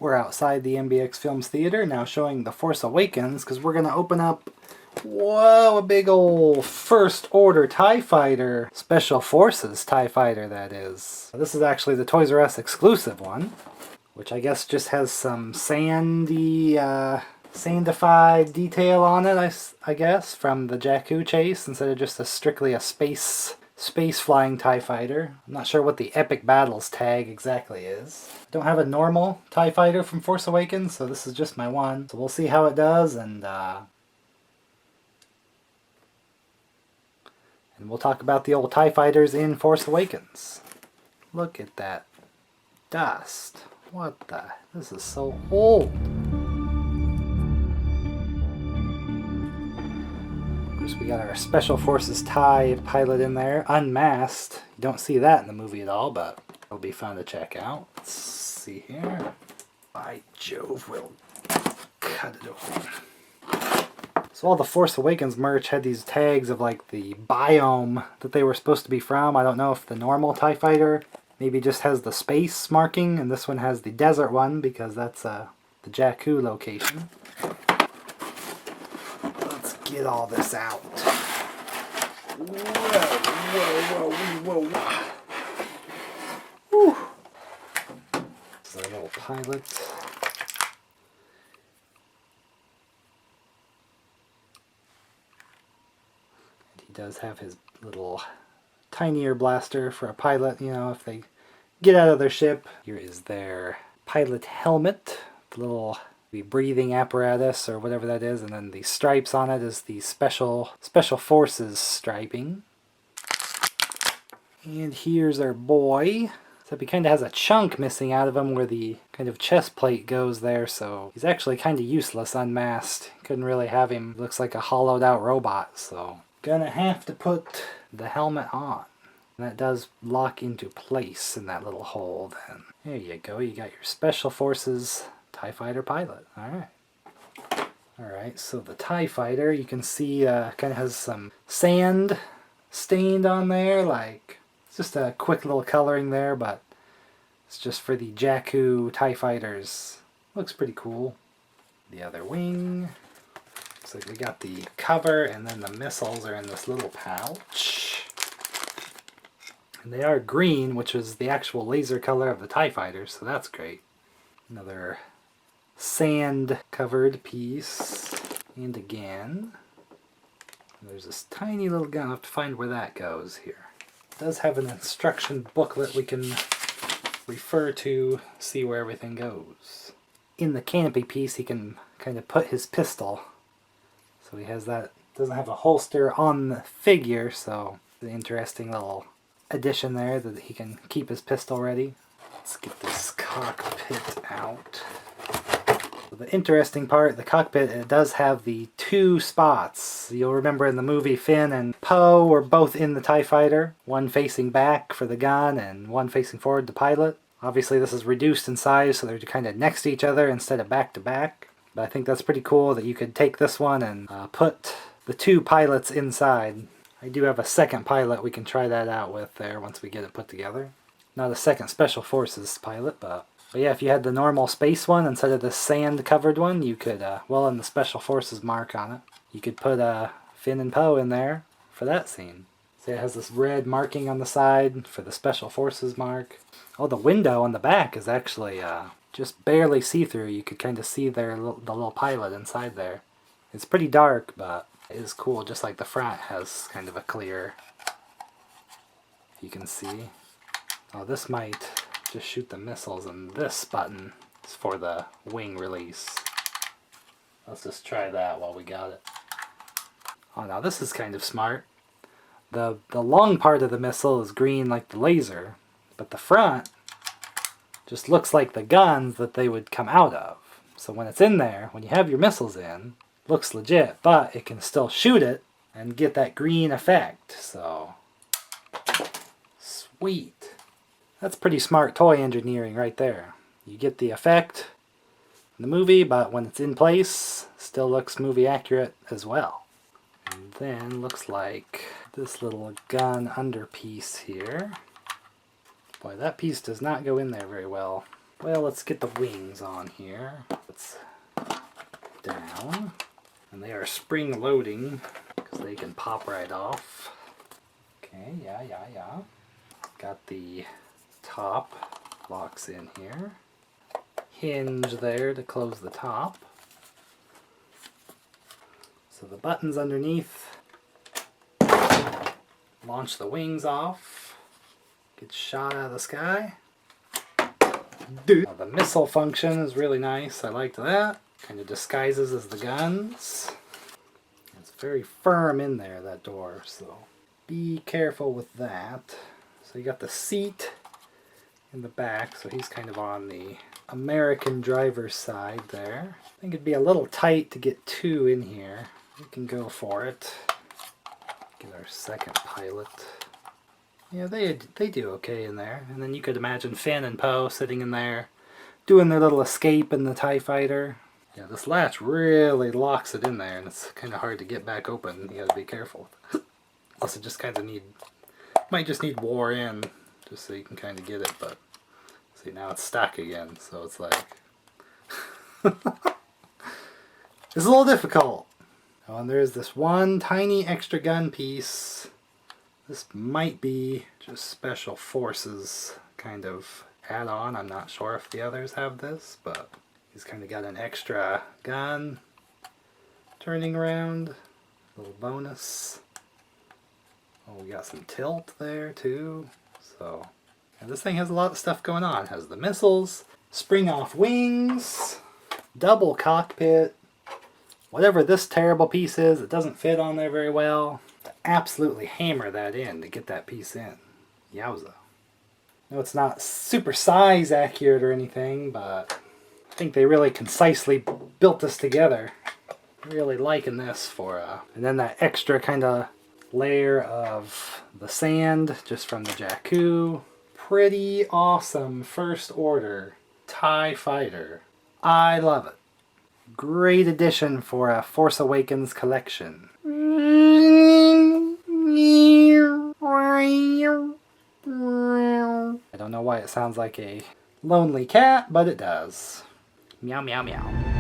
We're outside the MBX Films Theater now showing The Force Awakens because we're going to open up, whoa, a big old First Order TIE Fighter. Special Forces TIE Fighter, that is. This is actually the Toys R Us exclusive one, which I guess just has some sandified detail on it, I guess, from the Jakku chase instead of just strictly a space flying TIE Fighter. I'm not sure what the Epic Battles tag exactly is. I don't have a normal TIE Fighter from Force Awakens, so this is just my one. So we'll see how it does, and we'll talk about the old TIE Fighters in Force Awakens. Look at that dust. What the? This is so old. Of course, we got our Special Forces TIE pilot in there, unmasked. You don't see that in the movie at all, but it'll be fun to check out. Let's see here. By Jove, we'll cut it open. So all the Force Awakens merch had these tags of like the biome that they were supposed to be from. I don't know if the normal TIE Fighter maybe just has the space marking, and this one has the desert one because that's the Jakku location. Let's get all this out. Whoa. Whew. This is our little pilot. He does have his little tinier blaster for a pilot, you know, if they get out of their ship. Here is their pilot helmet, the little breathing apparatus or whatever that is, and then the stripes on it is the special forces striping. And here's our boy. Except he kind of has a chunk missing out of him where the kind of chest plate goes there, so he's actually kind of useless unmasked. Couldn't really have him. Looks like a hollowed out robot, so gonna have to put the helmet on. And that does lock into place in that little hole then. There you go, you got your Special Forces TIE Fighter pilot. Alright, so the TIE Fighter, you can see kind of has some sand stained on there, like it's just a quick little coloring there, but it's just for the Jakku TIE Fighters. Looks pretty cool. The other wing. Looks like we got the cover, and then the missiles are in this little pouch. And they are green, which is the actual laser color of the TIE Fighters, so that's great. Another sand-covered piece. And again, there's this tiny little gun. I'll have to find where that goes here. It does have an instruction booklet we can refer to, see where everything goes. In the canopy piece, he can kind of put his pistol. So he has that. Doesn't have a holster on the figure, so it's an interesting little addition there that he can keep his pistol ready. Let's get this cockpit out. The interesting part, the cockpit, it does have the two spots. You'll remember in the movie Finn and Poe were both in the TIE Fighter, one facing back for the gun and one facing forward to pilot. Obviously this is reduced in size, so they're kind of next to each other instead of back to back. But I think that's pretty cool that you could take this one and put the two pilots inside. I do have a second pilot we can try that out with there once we get it put together. Not a second Special Forces pilot, but yeah, if you had the normal space one instead of the sand-covered one, you could, well, and the Special Forces mark on it, you could put Finn and Poe in there for that scene. So it has this red marking on the side for the Special Forces mark. Oh, the window on the back is actually just barely see-through. You could kind of see the little pilot inside there. It's pretty dark, but it is cool, just like the front has kind of a clear, you can see. Oh, this might just shoot the missiles, and this button is for the wing release. Let's just try that while we got it. Oh, now this is kind of smart. The long part of the missile is green like the laser, but the front just looks like the guns that they would come out of. So when it's in there, when you have your missiles in, looks legit, but it can still shoot it and get that green effect. So sweet. That's pretty smart toy engineering right there. You get the effect in the movie, but when it's in place, still looks movie accurate as well. And then looks like this little gun under piece here. Boy, that piece does not go in there very well. Well, let's get the wings on here. It's down. And they are spring loading because they can pop right off. Okay, yeah. Got the top, locks in here. Hinge there to close the top. So the buttons underneath launch the wings off. Gets shot out of the sky. Now, the missile function is really nice. I liked that. Kind of disguises as the guns. It's very firm in there, that door, so be careful with that. So you got the seat in the back, so he's kind of on the American driver's side there. I think it'd be a little tight to get two in here. We can go for it. Get our second pilot. Yeah, they do okay in there. And then you could imagine Finn and Poe sitting in there doing their little escape in the TIE fighter. Yeah, this latch really locks it in there, and it's kind of hard to get back open. You gotta be careful. Plus it just kind of might just need war in, just so you can kind of get it, but see, now it's stuck again, so it's like it's a little difficult. Oh, and there's this one tiny extra gun piece. This might be just Special Forces kind of add-on. I'm not sure if the others have this, but he's kind of got an extra gun turning around. Little bonus. Oh, we got some tilt there too. So, and this thing has a lot of stuff going on. It has the missiles, spring-off wings, double cockpit. Whatever this terrible piece is, it doesn't fit on there very well. Absolutely hammer that in to get that piece in. Yowza. No, it's not super size accurate or anything, but I think they really concisely built this together. Really liking this for and then that extra kind of layer of the sand just from the Jakku. Pretty awesome First Order TIE fighter. I love it. Great addition for a Force Awakens collection. I don't know why it sounds like a lonely cat, but it does. Meow, meow, meow.